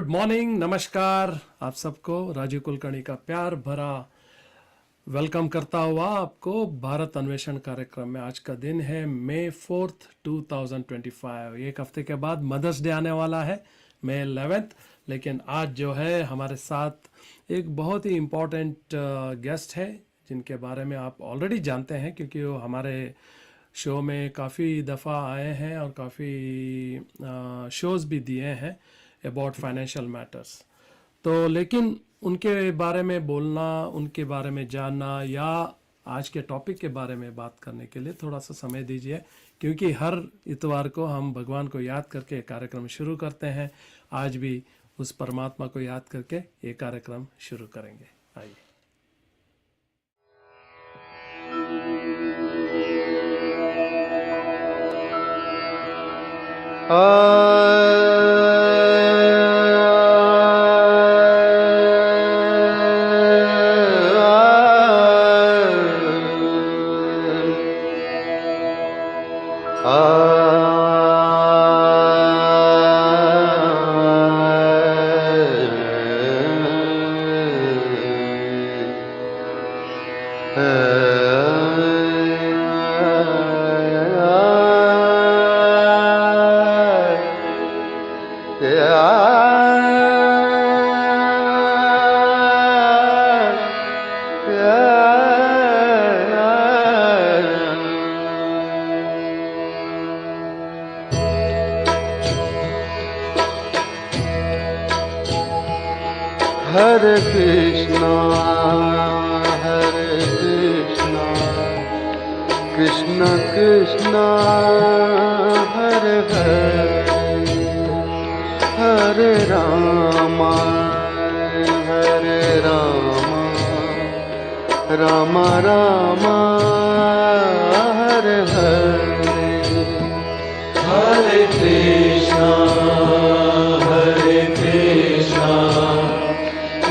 Good morning, नमस्कार। आप सबको राजीव कुलकर्णी का प्यार भरा वेलकम करता हुआ आपको भारत अन्वेषण कार्यक्रम में। आज का दिन है मई 4, 2025। एक हफ्ते के बाद मदर्स डे आने वाला है, मई 11। लेकिन आज जो है हमारे साथ एक बहुत ही इम्पोर्टेंट गेस्ट है जिनके बारे में आप ऑलरेडी जानते हैं, क्योंकि वो हमारे शो में काफ़ी दफ़ा आए हैं और काफ़ी शोज़ भी दिए हैं अबाउट फाइनेंशियल मैटर्स। तो लेकिन उनके बारे में बोलना, उनके बारे में जानना या आज के टॉपिक के बारे में बात करने के लिए थोड़ा सा समय दीजिए, क्योंकि हर इतवार को हम भगवान को याद करके कार्यक्रम शुरू करते हैं। आज भी उस परमात्मा को याद करके ये कार्यक्रम शुरू करेंगे। आइए। Hare Krishna, Hare Krishna, Krishna Krishna, Hare Hare, Hare Rama, Hare Rama, Rama Rama, Hare Hare, Hare Krishna, Hare Krishna,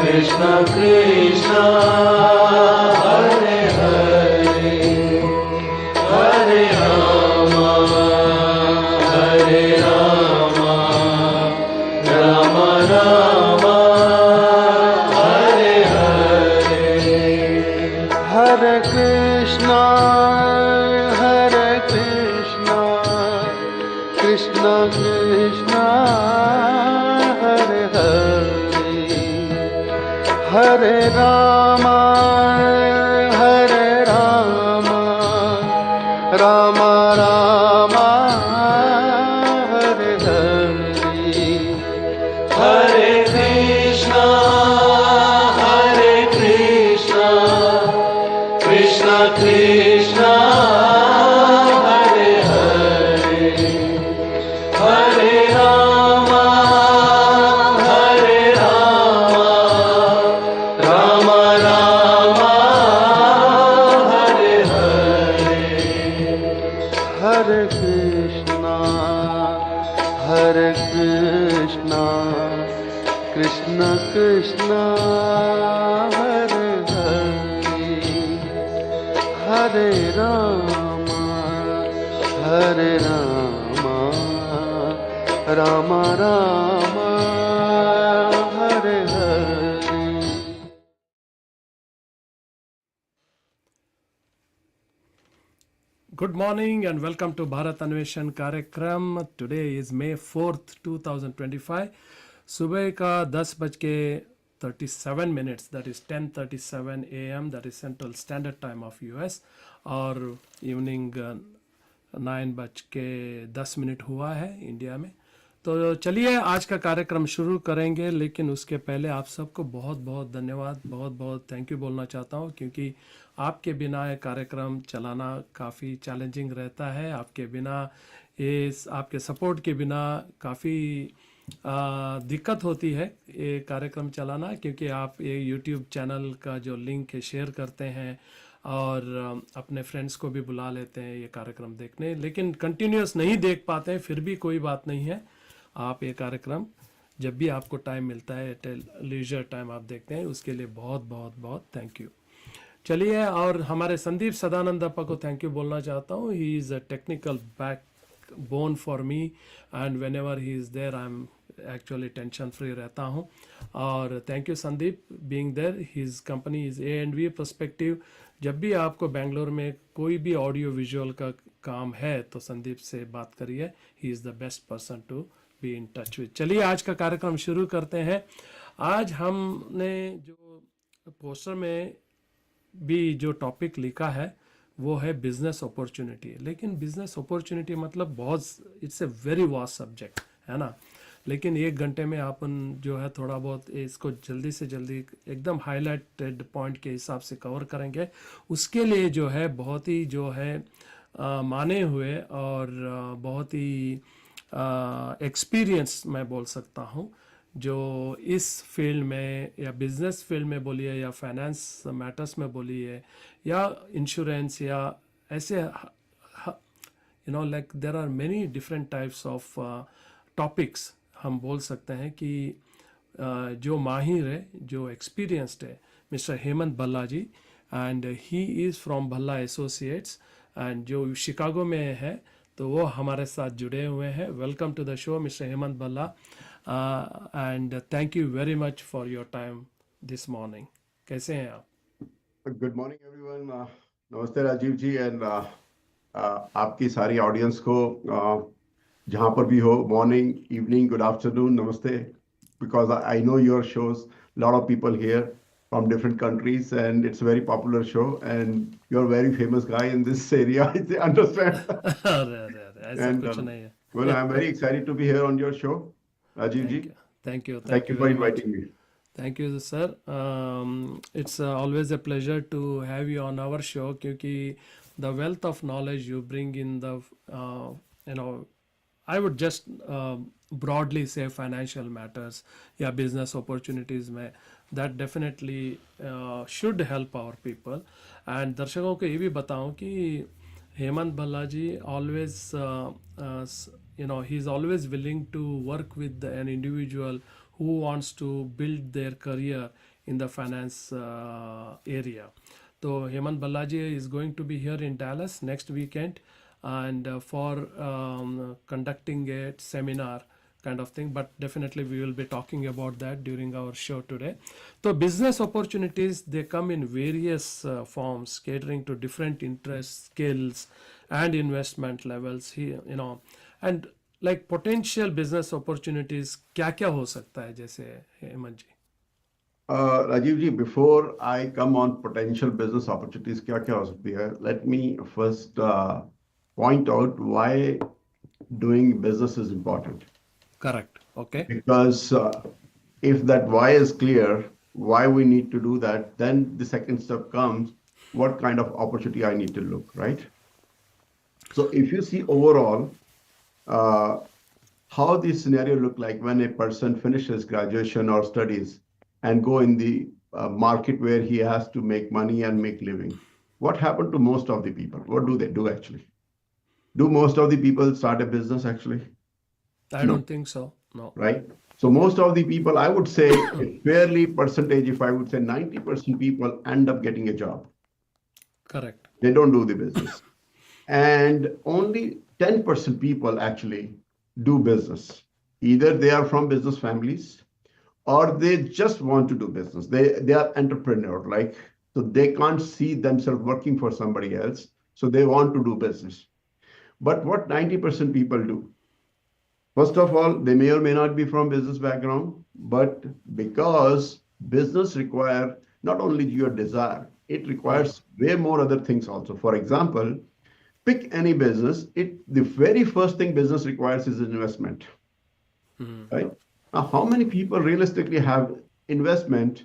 Krishna Krishna, Hare Hare, Hare Rama, Hare Rama, Rama Rama, Hare Hare, Hare Krishna, Hare Krishna, Krishna Krishna, Hare Hare, Hare Rama, Hare Rama, Rama Rama, Hare Hare, Hare Krishna, Hare Krishna, Krishna Krishna, Hare Hare, Hare Rama, Hare Rama, Rama Rama, Hare Hare, Hare Krishna, Hare Krishna, Krishna Krishna, Hare Hare, Hare Rama, Hare Rama, Rama Rama, Hare Hare. Good morning and welcome to Bharat Anveshan कार्यक्रम. Today is May 4th, 2025. सुबह का 10:37, that is 10:37 a.m. that is Central Standard Time of US, और evening 9:10 हुआ है India में। तो चलिए आज का कार्यक्रम शुरू करेंगे, लेकिन उसके पहले आप सबको बहुत बहुत धन्यवाद, बहुत बहुत थैंक यू बोलना चाहता हूँ, क्योंकि आपके बिना ये कार्यक्रम चलाना काफ़ी चैलेंजिंग रहता है। आपके बिना आपके सपोर्ट के बिना काफ़ी दिक्कत होती है ये कार्यक्रम चलाना, क्योंकि आप ये यूट्यूब चैनल का जो लिंक है शेयर करते हैं और अपने फ्रेंड्स को भी बुला लेते हैं ये कार्यक्रम देखने, लेकिन कंटिन्यूस नहीं देख पाते हैं। फिर भी कोई बात नहीं है, आप ये कार्यक्रम जब भी आपको टाइम मिलता है, लीजर टाइम आप देखते हैं, उसके लिए बहुत बहुत बहुत थैंक यू। चलिए, और हमारे संदीप सदानंद अप्पा को थैंक यू बोलना चाहता हूँ। He is a technical back bone for me, and whenever he is there, I'm actually tension free रहता हूँ. और thank you Sandeep being there. His company is A&V Perspective. जब भी आपको बेंगलोर में कोई भी ऑडियो विजुअल का काम है तो संदीप से बात करिए. He is the best person to be in touch with. चलिए आज का कार्यक्रम शुरू करते हैं. आज हमने जो पोस्टर में भी जो टॉपिक लिखा है वो है बिजनेस अपॉर्चुनिटी. लेकिन बिजनेस अपॉर्चुनिटी मतलब बहुत, it's a very vast subject है ना. लेकिन 1 घंटे में अपन जो है थोड़ा बहुत इसको जल्दी से जल्दी एकदम हाईलाइटेड पॉइंट के हिसाब से कवर करेंगे. उसके लिए जो है बहुत ही जो है माने हुए और बहुत ही एक्सपीरियंस मैं बोल सकता हूँ जो इस फील्ड में या बिजनेस फील्ड में बोलिए या फाइनेंस मैटर्स में बोलिए या इंश्योरेंस या ऐसे like there are many different types of topics. हम बोल सकते हैं कि जो माहिर है, जो एक्सपीरियंस्ड है, mister Hemant Bhalla ji, and he is from Bhalla associates एंड जो शिकागो में है तो वो हमारे साथ जुड़े हुए हैं. Welcome to the show mister Hemant Bhalla, and thank you very much for your time this morning. कैसे हैं आप? Good morning everyone. नमस्ते राजीव जी एंड आपकी सारी ऑडियंस को जहाँ पर भी हो, मॉर्निंग, इवनिंग, गुड आफ्टरनून, नमस्ते. Because I know your shows, lot of people here from different countries and it's a very popular show and you're a very famous guy in this area. I understand. ऐसा And कुछ नहीं है. well, I'm very excited to be here on your show, Rajiv ji. Thank you. Thank you for very much. inviting me. Thank you, sir. It's always a pleasure to have you on our show क्योंकि the wealth of knowledge you bring in the, I would just broadly say financial matters या business opportunities में, that definitely should help our people. And दर्शकों को ये भी बताऊं कि हेमंत भल्ला जी always he's always willing to work with an individual who wants to build their career in the finance area. So Hemant Bhalla ji is going to be here in Dallas next weekend and for conducting a seminar kind of thing, but definitely we will be talking about that during our show today. So business opportunities, they come in various forms catering to different interests, skills and investment levels here, and like potential business opportunities क्या क्या हो सकता है जैसे हेमंत जी? Rajiv ji, before I come on potential business opportunities, क्या क्या हो सकती है, let me first point out why doing business is important. Correct. Okay. Because if that why is clear, why we need to do that, then the second step comes, what kind of opportunity I need to look, right? So if you see overall, how this scenario look like when a person finishes graduation or studies and go in the market where he has to make money and make living. What happened to most of the people? What do they do actually? Do most of the people start a business actually? I don't think so. No. Right? So most of the people, I would say, fairly percentage, if I would say 90% people end up getting a job. Correct. They don't do the business. And only 10% people actually do business. Either they are from business families or they just want to do business. They are entrepreneur, like, so they can't see themselves working for somebody else. So they want to do business. But what 90% people do? First of all, they may or may not be from business background, but because business require not only your desire, it requires way more other things also. For example, pick any business. The very first thing business requires is investment, right? Now, how many people realistically have investment?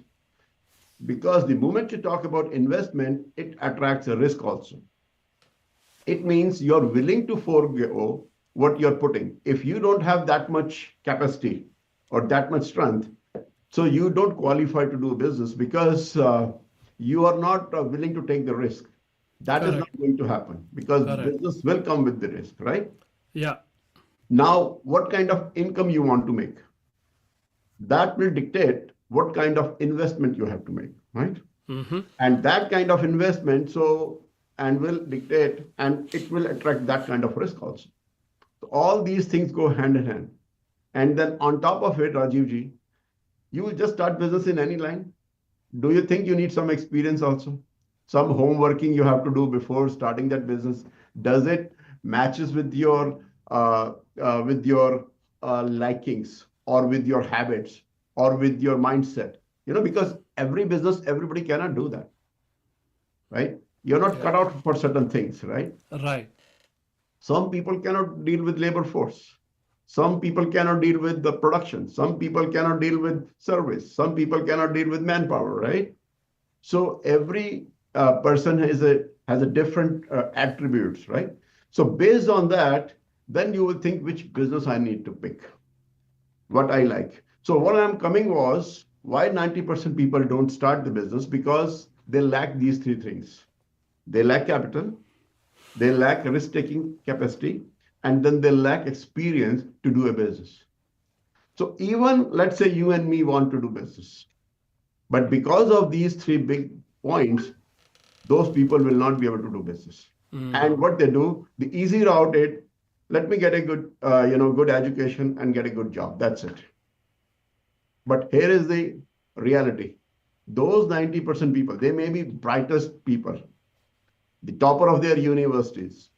Because the moment you talk about investment, it attracts a risk also. It means you're willing to forego what you're putting. If you don't have that much capacity or that much strength, so you don't qualify to do business because you are not willing to take the risk. That is not going to happen because business will come with the risk, right? Yeah. Now, what kind of income you want to make? That will dictate what kind of investment you have to make, right? And that kind of investment, and will dictate, and it will attract that kind of risk also. All these things go hand in hand. And then on top of it, Rajiv ji, you will just start business in any line. Do you think you need some experience also? Some homeworking you have to do before starting that business? Does it matches with your likings or with your habits or with your mindset? Because every business, everybody cannot do that, right? You're not Yeah. cut out for certain things, right? Right. Some people cannot deal with labor force. Some people cannot deal with the production. Some people cannot deal with service. Some people cannot deal with manpower, right? So every person has a different attributes, right? So based on that, then you will think which business I need to pick, what I like. So what I'm coming was why 90% people don't start the business, because they lack these three things. They lack capital, they lack risk-taking capacity, and then they lack experience to do a business. So even let's say you and me want to do business, but because of these three big points, those people will not be able to do business. And what they do, the easy route is, let me get a good education and get a good job. That's it. But here is the reality. Those 90% people, they may be brightest people, the topper of their universities,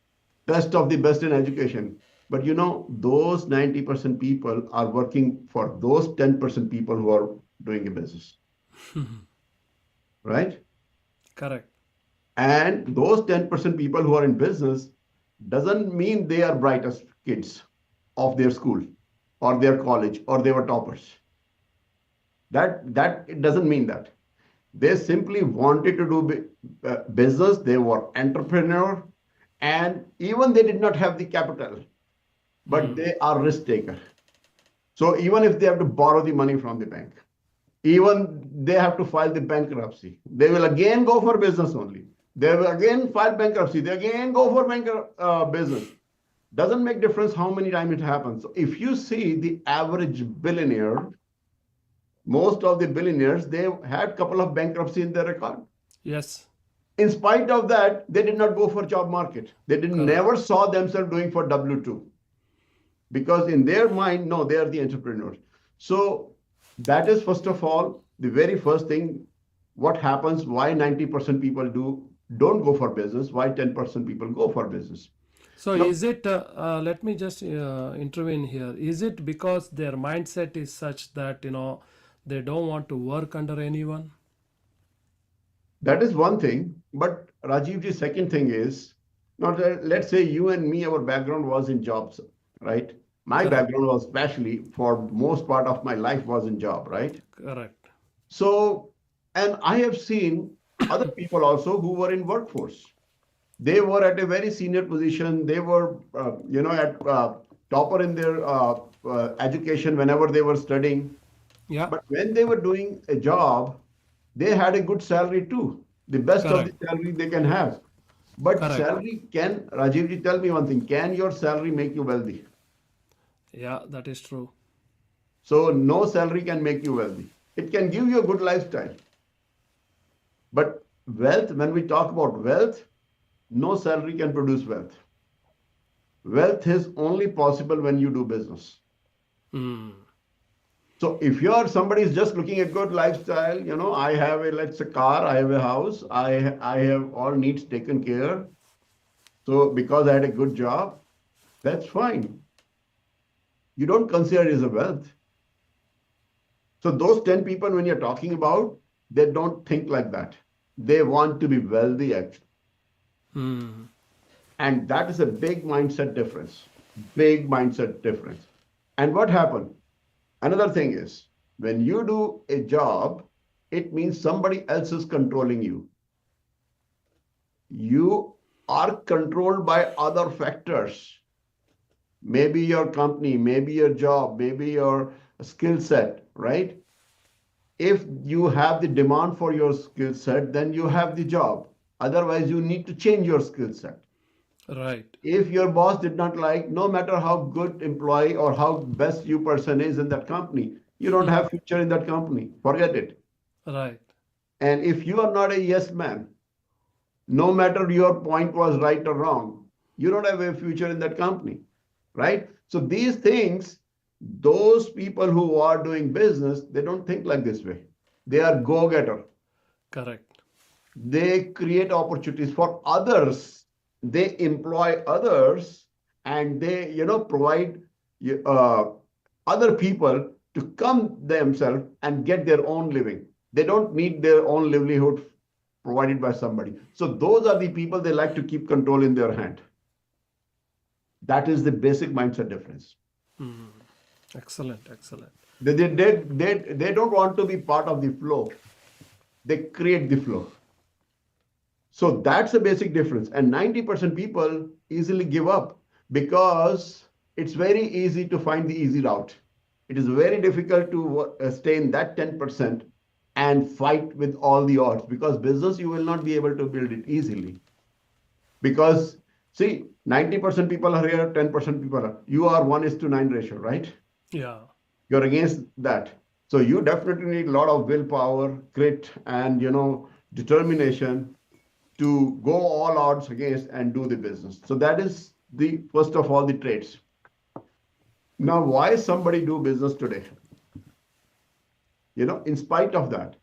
best of the best in education. But those 90% people are working for those 10% people who are doing a business, right? Correct. And those 10% people who are in business doesn't mean they are brightest kids of their school or their college or they were toppers. That it doesn't mean that. They simply wanted to do business. They were entrepreneur, and even they did not have the capital, but they are risk taker. So even if they have to borrow the money from the bank, even they have to file the bankruptcy, they will again go for business only. They will again file bankruptcy. They again go for business. Doesn't make difference how many times it happens. So if you see the average billionaire, most of the billionaires, they had a couple of bankruptcy in their record. Yes. In spite of that, they did not go for job market. They didn't Correct. never saw themselves doing for W2, because in their mind, no, they are the entrepreneurs. So that is first of all the very first thing. What happens? Why 90% people don't go for business? Why 10% people go for business? So Now, is it, let me just intervene here. Is it because their mindset is such that, they don't want to work under anyone? that is one thing. But Rajivji, second thing is, now let's say you and me, our background was in jobs, right? My Correct. background was, especially for most part of my life, was in job, right? Correct. So, and I have seen other people also who were in workforce. They were at a very senior position. They were, at topper in their education whenever they were studying. Yeah. But when they were doing a job, they had a good salary too, the best of the Correct. salary they can have. But Correct. salary can, Rajivji, tell me one thing, can your salary make you wealthy? Yeah, that is true. So no salary can make you wealthy. It can give you a good lifestyle. But wealth, when we talk about wealth, no salary can produce wealth. Wealth is only possible when you do business. Hmm. So if you're somebody is just looking at good lifestyle, I have let's say car, I have a house, I have all needs taken care. So because I had a good job, that's fine. You don't consider it as a wealth. So those 10 people when you're talking about, they don't think like that. They want to be wealthy actually. Hmm. And that is a big mindset difference. Big mindset difference. And what happened? Another thing is, when you do a job, it means somebody else is controlling you. You are controlled by other factors. Maybe your company, maybe your job, maybe your skill set, right? If you have the demand for your skill set, then you have the job. Otherwise, you need to change your skill set. Right. If your boss did not like, no matter how good employee or how best you person is in that company, you don't have future in that company. Forget it. Right. And if you are not a yes man, no matter your point was right or wrong, you don't have a future in that company, right? So these things, those people who are doing business, they don't think like this way. They are go-getter. Correct. They create opportunities for others. They employ others, and they, provide uh, other people to come themselves and get their own living. They don't need their own livelihood provided by somebody. So those are the people they like to keep control in their hand. That is the basic mindset difference. Excellent. Excellent. They don't want to be part of the flow. They create the flow. So that's the basic difference. And 90% people easily give up because it's very easy to find the easy route. It is very difficult to stay in that 10% and fight with all the odds, because business, you will not be able to build it easily. Because see, 90% people are here, 10% people are. You are 1:9 ratio, right? Yeah. You're against that. So you definitely need a lot of willpower, grit, and determination to go all odds against and do the business. So that is the first of all the traits. Now, why somebody do business today? In spite of that,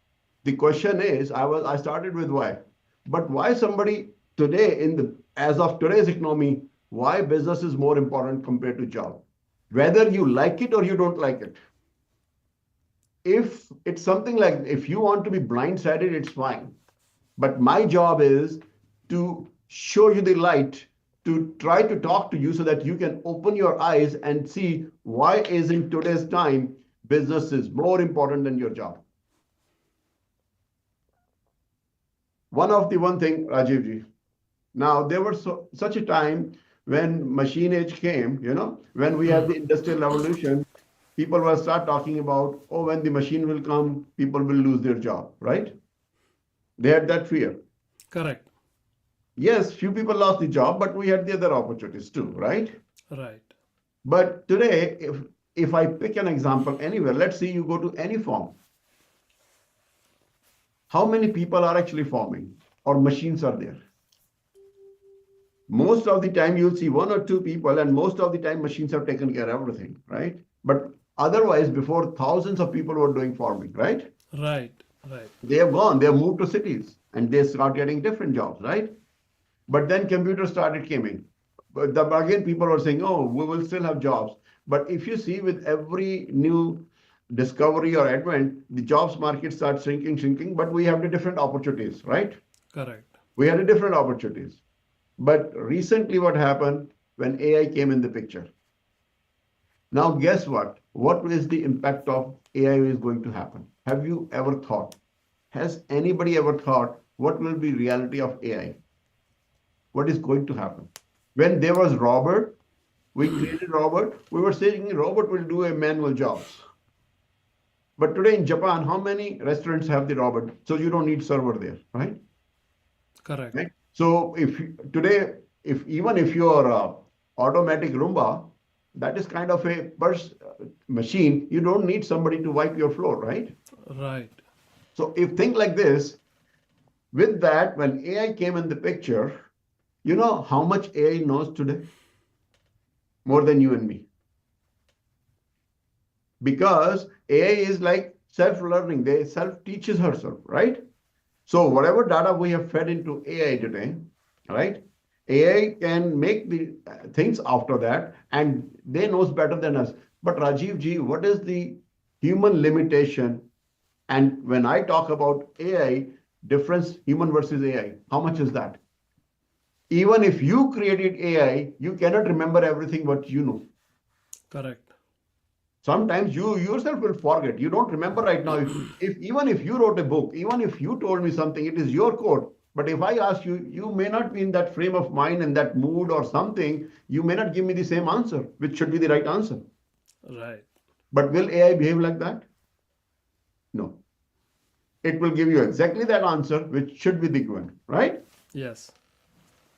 the question is, I started with why, but why somebody today as of today's economy, why business is more important compared to job, whether you like it or you don't like it. If it's something like, if you want to be blindsided, it's fine. But my job is to show you the light, to try to talk to you so that you can open your eyes and see why is in today's time business is more important than your job. One thing, Rajiv ji. Now there was such a time when machine age came, when we had the industrial revolution, people will start talking about, oh, when the machine will come, people will lose their job, right? They had that fear. Correct. Yes, few people lost the job, but we had the other opportunities too, right? Right. But today, if I pick an example anywhere, let's say you go to any farm. How many people are actually farming or machines are there? Most of the time you'll see one or two people, and most of the time machines have taken care of everything, right? But otherwise, before, thousands of people were doing farming, right? Right. Right. They have gone, they have moved to cities and they start getting different jobs, right? But then computers started coming. But again, people were saying, oh, we will still have jobs. But if you see, with every new discovery or advent, the jobs market starts shrinking, but we have the different opportunities, right? Correct. We had the different opportunities. But recently what happened when AI came in the picture? Now, guess what? What is the impact of AI is going to happen? Have you ever thought? Has anybody ever thought what will be reality of AI? What is going to happen? When there was Robert, we created Robert, we were saying Robot will do a manual jobs. But today in Japan, how many restaurants have the robot? So you don't need server there, right? Correct. Right? So today, even if you are automatic Roomba, that is kind of a machine. You don't need somebody to wipe your floor, right? Right. So if think like this, with that, when AI came in the picture, you know how much AI knows today? More than you and me. Because AI is like self-learning. They self-teaches herself, right? So whatever data we have fed into AI today, right? AI can make the things after that, and they knows better than us. But Rajiv ji, what is the human limitation? And when I talk about AI, difference human versus AI, how much is that? Even if you created AI, you cannot remember everything what you know. Correct. Sometimes you yourself will forget. You don't remember right now. If even if you wrote a book, even if you told me something, it is your code. But if I ask you, you may not be in that frame of mind and that mood or something. You may not give me the same answer, which should be the right answer. Right. But will AI behave like that? No. It will give you exactly that answer, which should be the given, right? Yes.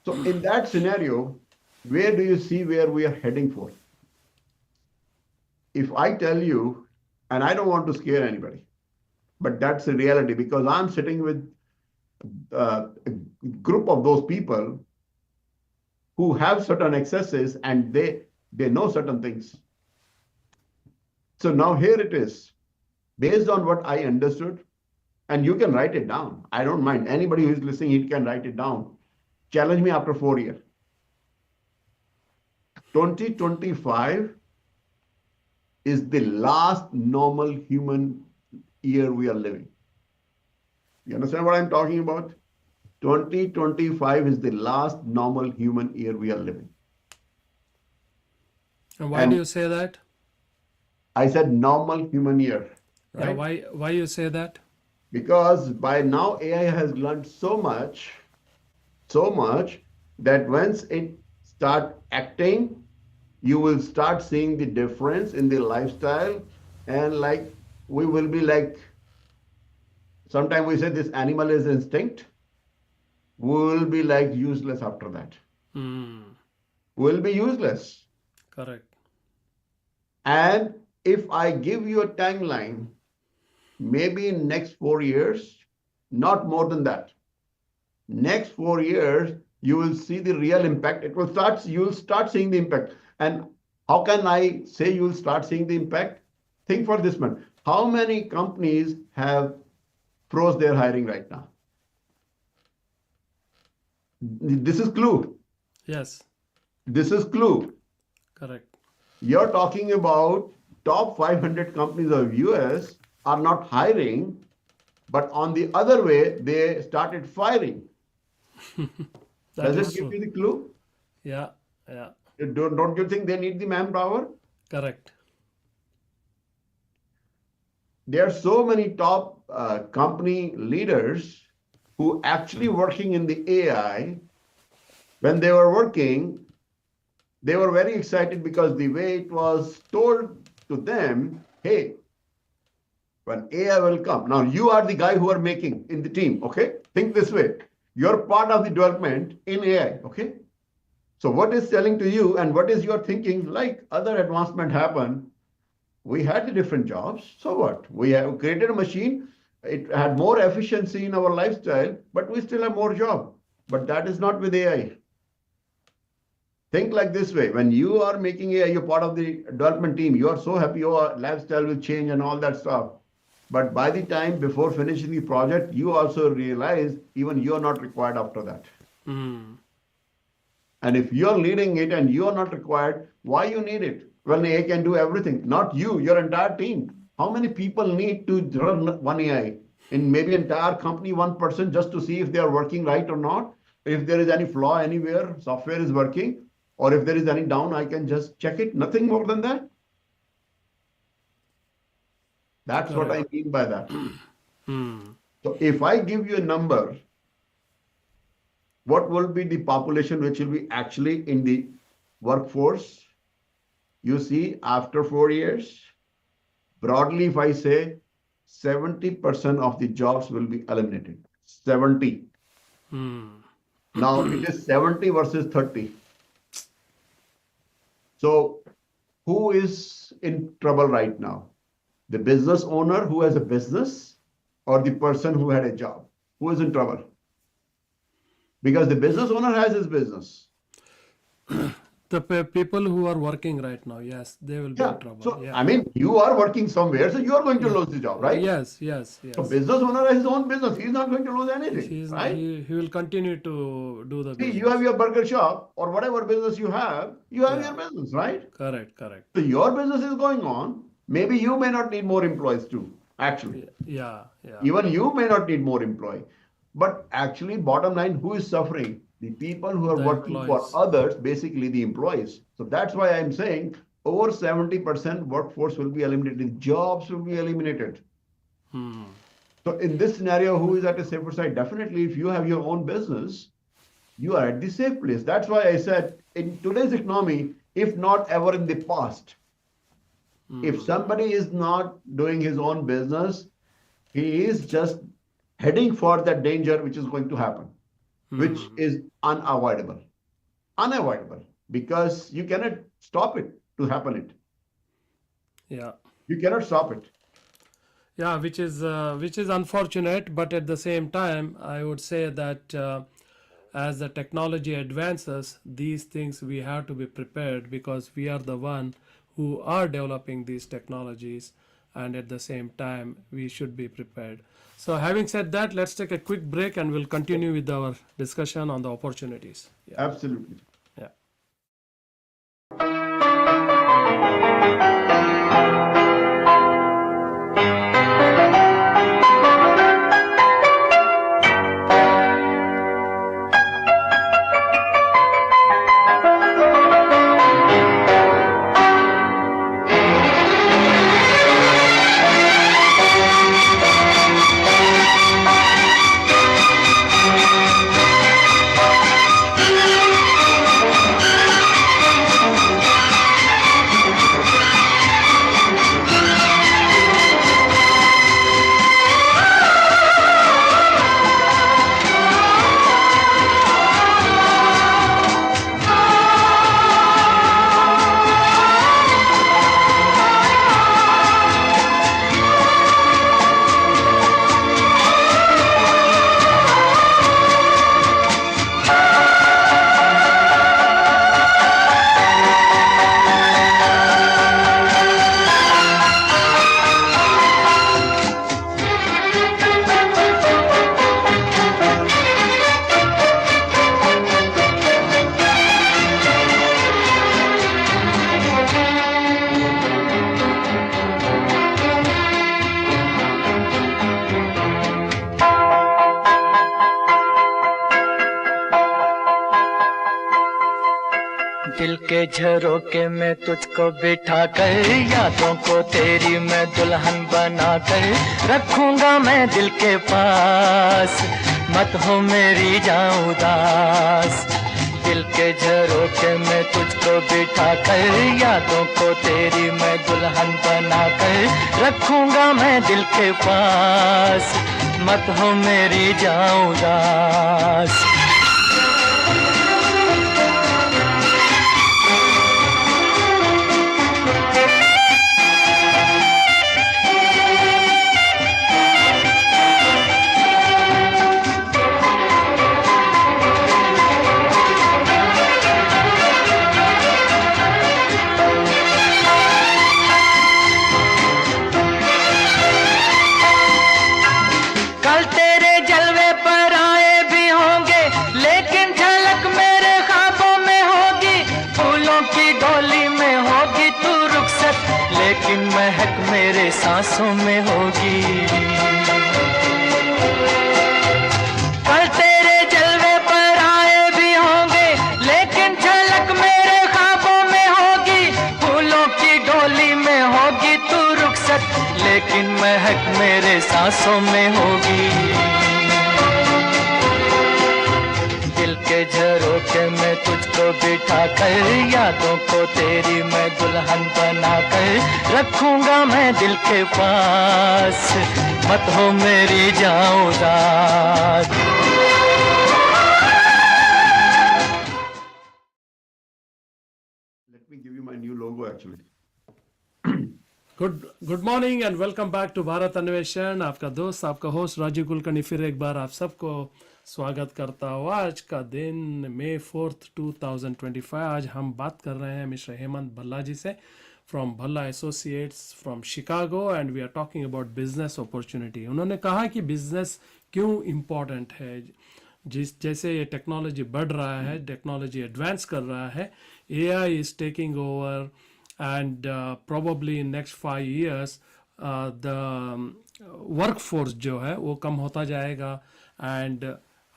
So in that scenario, where do you see where we are heading for? If I tell you, and I don't want to scare anybody, but that's the reality, because I'm sitting with a group of those people who have certain excesses, and They know certain things. So now here it is, based on what I understood, and you can write it down. I don't mind. Anybody who is listening, he can write it down. Challenge me after 4 years. 2025 is the last normal human year we are living. You understand what I'm talking about? 2025 is the last normal human year we are living. And why do And you say that? I said normal human year, Yeah, right? why you say that? Because by now AI has learned so much that once it start acting, you will start seeing the difference in the lifestyle, and like we will be like, sometimes we say this animal is instinct, we will be like useless after that. Hmm. We'll be useless. Correct. And if I give you a timeline, maybe in next 4 years, not more than that, next 4 years, you will see the real impact. You will start seeing the impact. And how can I say you will start seeing the impact? Think for this one. How many companies have froze their hiring right now? This is clue. Yes, This is clue. correct. You're talking about top 500 companies of US are not hiring, but on the other way, they started firing. That Does it is give true. you the clue? Yeah, yeah, Don't you think they need the manpower? correct. There are so many top company leaders who actually working in the AI. When they were working, they were very excited because the way it was told to them, hey, when AI will come. Now you are the guy who are making in the team, okay? Think this way. You're part of the development in AI, okay? So what is telling to you and what is your thinking, like other advancement happen, we had the different jobs. So what? We have created a machine. It had more efficiency in our lifestyle, but we still have more job. But that is not with AI. Think like this way. When you are making AI, you're part of the development team. You are so happy your lifestyle will change and all that stuff. But by the time before finishing the project, you also realize even you're not required after that. Hmm. And if you're leading it and you're not required, why you need it? Well, AI can do everything, not you, your entire team. How many people need to run one AI? In maybe entire company, one person just to see if they are working right or not. If there is any flaw anywhere, software is working, or if there is any down, I can just check it. Nothing more than that. That's what Correct. I mean by that. Hmm. So if I give you a number, what will be the population which will be actually in the workforce? You see, after 4 years, broadly, if I say 70% of the jobs will be eliminated. 70. Hmm. Now it is 70 versus 30. So who is in trouble right now? The business owner who has a business or the person who had a job? Who is in trouble? Because the business owner has his business. The people who are working right now, yes, they will be in Yeah. trouble. So, Yeah, I mean, you are working somewhere, so you are going to yeah. lose the job, right? Yes, yes, So yes. business owner has his own business. He's not going to lose anything, right? He will continue to do the See, you have business. your burger shop or whatever business you have Yeah, your business, right? correct, correct. So your business is going on. Maybe you may not need more employees too, actually. Yeah, yeah. Even you may not need more employee. But actually, bottom line, who is suffering? The people who are The working for employees. others, basically the employees. So that's why I'm saying over 70% workforce will be eliminated. Jobs will be eliminated. Hmm. So in this scenario, who is at a safer side? Definitely, if you have your own business, you are at the safe place. That's why I said in today's economy, if not ever in the past, if Hmm. somebody is not doing his own business, he is just heading for that danger which is going to happen, which Hmm. is unavoidable. Unavoidable because you cannot stop it to happen. Yeah. You cannot stop it. Yeah, which is unfortunate, but at the same time, I would say that as the technology advances, these things we have to be prepared because we are the one who are developing these technologies, and at the same time we should be prepared. So having said that, let's take a quick break and we'll continue with our discussion on the opportunities. Yeah. Absolutely. Yeah. दिल के झरोके में तुझको बिठा कर, यादों को तेरी मैं दुल्हन बना कर रखूंगा मैं दिल के पास, मत हो मेरी जाऊं उदास। दिल के झरोके में तुझको बिठा कर, यादों को तेरी मैं दुल्हन बना कर रखूंगा मैं दिल के पास, मत हो मेरी जाऊं उदास। महक मेरे सांसों में होगी, कल तेरे जलवे पर आए भी होंगे, लेकिन झलक मेरे ख्वाबों में होगी। फूलों की डोली में होगी तू रुखसत, लेकिन महक मेरे सांसों में होगी। दिल के झरोखे में तुझको बिठा कर, यादों को तेरी मैं दुल्हन बना कर रखूंगा मैं दिल के पास, मत हो मेरी जाऊं उदास। Let me give you my new logo actually. Good morning and welcome back to Bharat Anveshan. आपका दोस्त, आपका होस्ट राजीव कुलकर्णी फिर एक बार आप सबको स्वागत करता हूँ। आज का दिन May 4th 2025। आज हम बात कर रहे हैं मिस्टर हेमंत भल्ला जी से from Bhalla associates from Chicago, and we are talking about business opportunity. उन्होंने कहा कि बिजनेस क्यों इम्पॉर्टेंट है। जैसे ये टेक्नोलॉजी बढ़ रहा है, टेक्नोलॉजी एडवांस कर रहा है, AI is taking over, and probably in next 5 years the workforce जो है वो कम होता जाएगा, and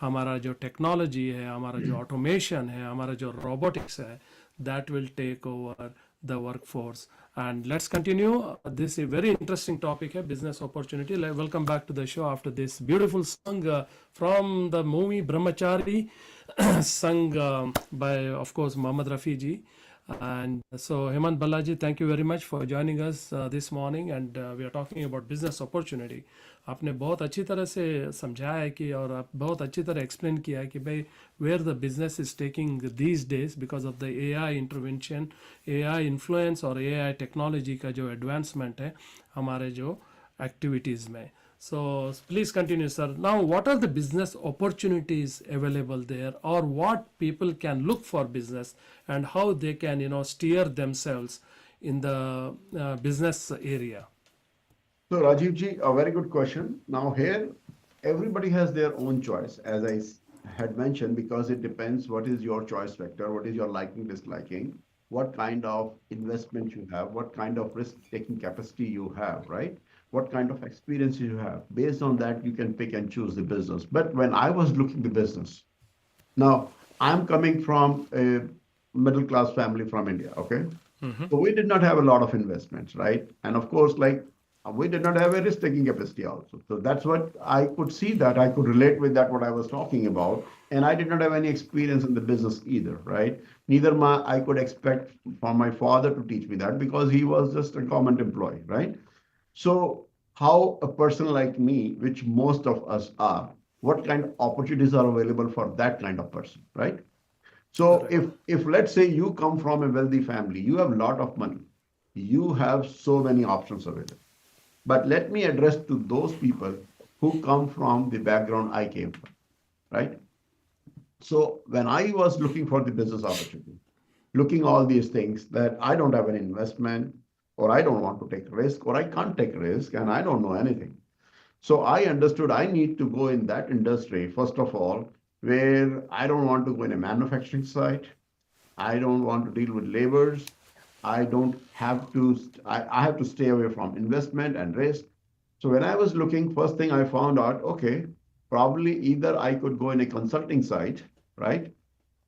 हमारा जो टेक्नोलॉजी है, हमारा जो ऑटोमेशन है, हमारा जो रोबोटिक्स है, that will take over the workforce. And let's continue. This is a very interesting topic है, business opportunity. Welcome back to the show after this beautiful song from the movie Brahmachari sung by of course Mohammad Rafi ji. And so Hemant Balaji, thank you very much for joining us this morning, and we are talking about business opportunity. आपने बहुत अच्छी तरह से समझाया है कि, और आप बहुत अच्छी तरह एक्सप्लेन किया है कि भाई where the business is taking these days because of the AI intervention, AI influence और AI टेक्नोलॉजी का जो एडवांसमेंट है हमारे जो एक्टिविटीज़ में। So please continue, sir. Now, what are the business opportunities available there, or what people can look for business, and how they can, steer themselves in the business area? So Rajiv ji, a very good question. Now here, everybody has their own choice, as had mentioned, because it depends what is your choice vector, what is your liking, disliking, what kind of investment you have, what kind of risk-taking capacity you have, right? What kind of experience you have. Based on that, you can pick and choose the business. But when I was looking the business, now I'm coming from a middle class family from India, okay? So we did not have a lot of investments, right? And of course, like we did not have a risk-taking capacity also. So that's what I could see that I could relate with that what I was talking about. And I did not have any experience in the business either, right? Neither I could expect from my father to teach me that because he was just a government employee, right? So how a person like me, which most of us are, what kind of opportunities are available for that kind of person, right? So Correct. if let's say you come from a wealthy family, you have a lot of money, you have so many options available. But let me address to those people who come from the background I came from, right? So when I was looking for the business opportunity, looking all these things that I don't have an investment, or I don't want to take risk, or I can't take risk, and I don't know anything. So I understood I need to go in that industry, first of all, where I don't want to go in a manufacturing site. I don't want to deal with laborers. I don't have to, I have to stay away from investment and risk. So when I was looking, first thing I found out, okay, probably either I could go in a consulting site, right,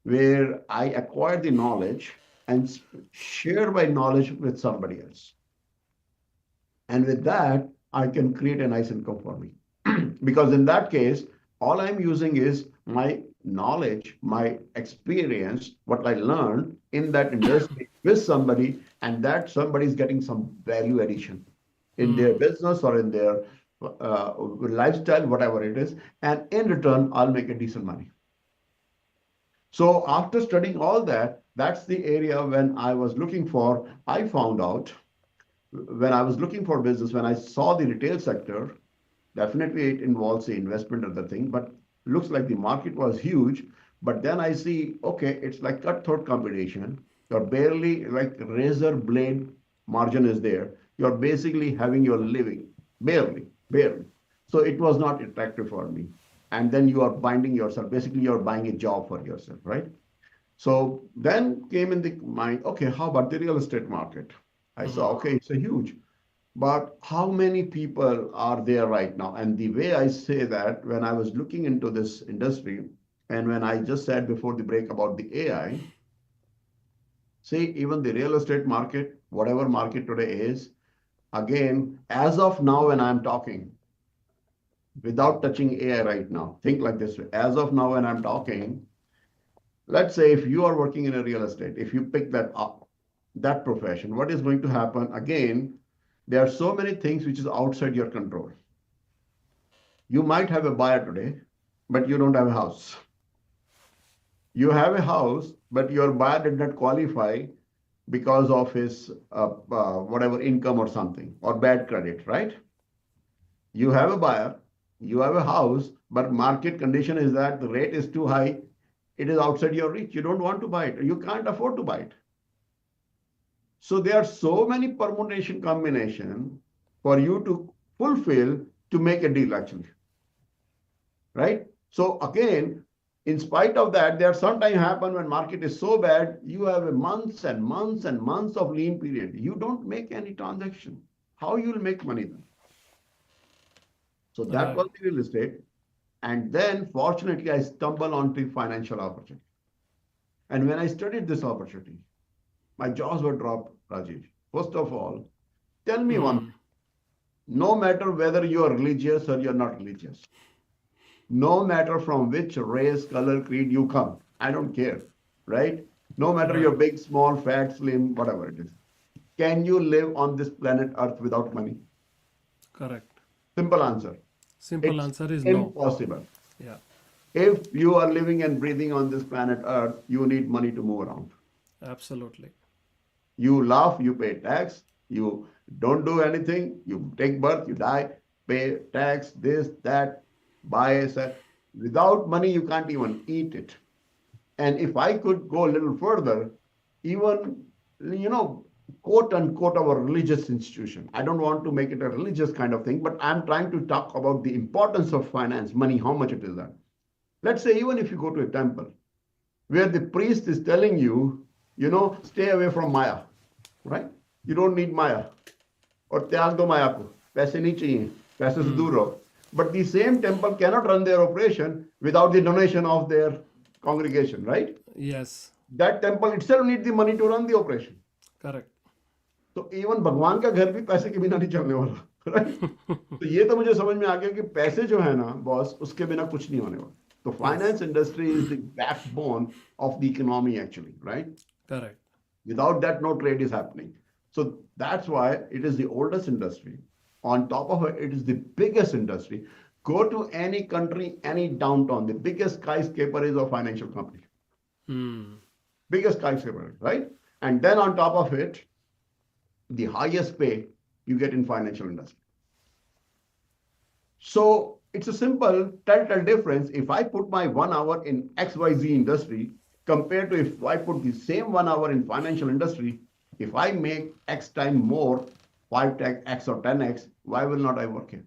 where I acquire the knowledge and share my knowledge with somebody else. And with that, I can create a nice income for me. Because in that case, all I'm using is my knowledge, my experience, what I learned in that industry with somebody, and that somebody is getting some value addition in their business or in their lifestyle, whatever it is. And in return, I'll make a decent money. So after studying all that, that's the area when I was looking for, I found out when I was looking for business, when I saw the retail sector, definitely it involves the investment of the thing, but looks like the market was huge. But then I see, okay, it's like cutthroat competition. You're barely like razor blade margin is there. You're basically having your living, barely. So it was not attractive for me. And then you are binding yourself. Basically, you're buying a job for yourself, right? So then came in the mind, okay, how about the real estate market? I saw, okay, it's a huge. But how many people are there right now? And the way I say that, when I was looking into this industry, and when I just said before the break about the AI, see, even the real estate market, whatever market today is, again, as of now, when I'm talking, without touching AI right now, think like this way. As of now, when I'm talking, let's say if you are working in a real estate, if you pick that up, that profession, what is going to happen? Again, there are so many things which is outside your control. You might have a buyer today, but you don't have a house. You have a house, but your buyer did not qualify because of his whatever income or something, or bad credit, right? You have a buyer, you have a house, but market condition is that the rate is too high. It is outside your reach. You don't want to buy it. You can't afford to buy it. So there are so many permutation combination for you to fulfill to make a deal actually, right? So again, in spite of that, there sometimes happen when market is so bad, you have a months and months and months of lean period. You don't make any transaction. How you will make money then? So that Right. was the real estate. And then fortunately, I stumbled onto financial opportunity. And when I studied this opportunity, my jaws were dropped, Rajesh. First of all, tell me one thing. No matter whether you are religious or you're not religious, no matter from which race, color, creed you come, I don't care, right? No matter Right. you're big, small, fat, slim, whatever it is. Can you live on this planet Earth without money? Correct. Simple answer. Simple It's answer is no. impossible. Yeah. If you are living and breathing on this planet Earth, you need money to move around. Absolutely. You laugh, you pay tax, you don't do anything, you take birth, you die. pay tax, this, that, buy, sell. Without money, you can't even eat it. And if I could go a little further, even, quote unquote, our religious institution. I don't want to make it a religious kind of thing, but I'm trying to talk about the importance of finance, money, how much it is that. Let's say, even if you go to a temple where the priest is telling you, stay away from Maya, right? You don't need Maya. और त्याग दो माया को पैसे नहीं चाहिए पैसे से दूर रहो but the same temple cannot run their operation without the donation of their congregation, right? Yes, That temple itself needs the money to run the operation. correct. तो इवन भगवान का घर भी पैसे के बिना नहीं चलने वाला, राइट? तो ये तो मुझे समझ में आ गया कि पैसे जो है ना बॉस उसके बिना कुछ नहीं होने वाला. तो finance industry is the backbone of the economy actually, right? Correct. Without that, no trade is happening. So that's why it is the oldest industry. On top of it, it is the biggest industry. Go to any country, any downtown, the biggest skyscraper is a financial company. Biggest skyscraper, right? And then on top of it, the highest pay you get in financial industry. So it's a simple telltale difference. If I put my 1 hour in XYZ industry compared to if I put the same 1 hour in financial industry, if I make X time more, 5x or 10x, why will not I work here?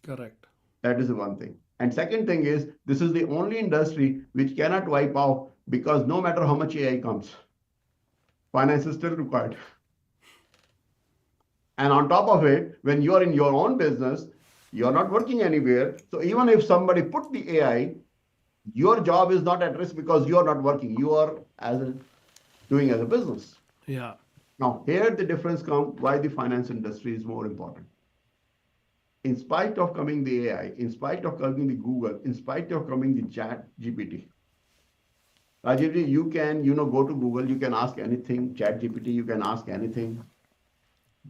Correct. That is the one thing. And second thing is, this is the only industry which cannot wipe out because no matter how much AI comes, finance is still required. And on top of it, when you are in your own business, you're not working anywhere. So even if somebody put the AI, your job is not at risk because you are not working. You are doing as a business. Yeah. Now, here the difference comes why the finance industry is more important. In spite of coming the AI, in spite of coming the Google, in spite of coming the Chat GPT, Rajiv, you can, go to Google, you can ask anything, Chat GPT, you can ask anything.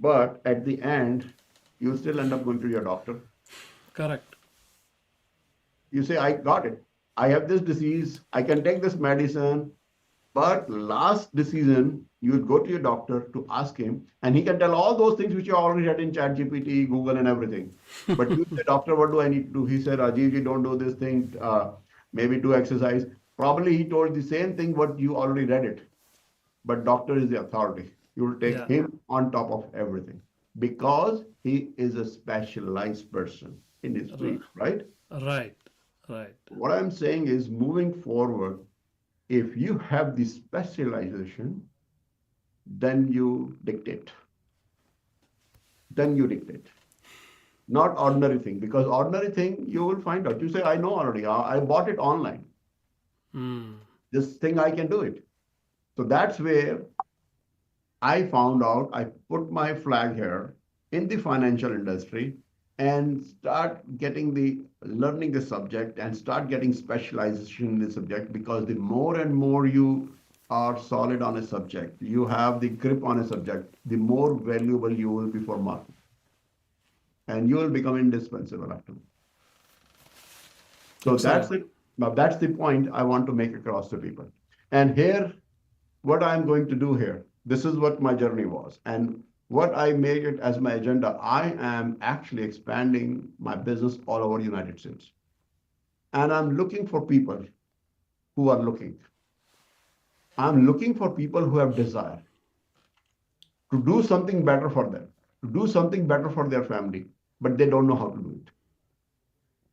But at the end, you still end up going to your doctor. Correct. You say, I got it. I have this disease. I can take this medicine. But last decision, you would go to your doctor to ask him, and he can tell all those things which you already had in Chat GPT, Google, and everything. But you say, doctor, what do I need to do? He said, Rajiv, don't do this thing. Maybe do exercise. Probably he told the same thing what you already read it. But doctor is the authority. You will take him on top of everything because he is a specialized person in his field, right? Right. Right. What I'm saying is moving forward, if you have the specialization, then you dictate. Then you dictate. Not ordinary thing, because ordinary thing you will find out. You say, I know already. I bought it online. This thing I can do it. So that's where I found out, I put my flag here in the financial industry and start learning the subject and start getting specialization in the subject, because the more and more you are solid on a subject, you have the grip on a subject, the more valuable you will be for market. And you will become indispensable after. So that's it. Now that's the point I want to make across to people. And here, what I'm going to do here, this is what my journey was. And what I made it as my agenda, I am actually expanding my business all over the United States. And I'm looking for people who are looking. I'm looking for people who have desire to do something better for them, to do something better for their family, but they don't know how to do it.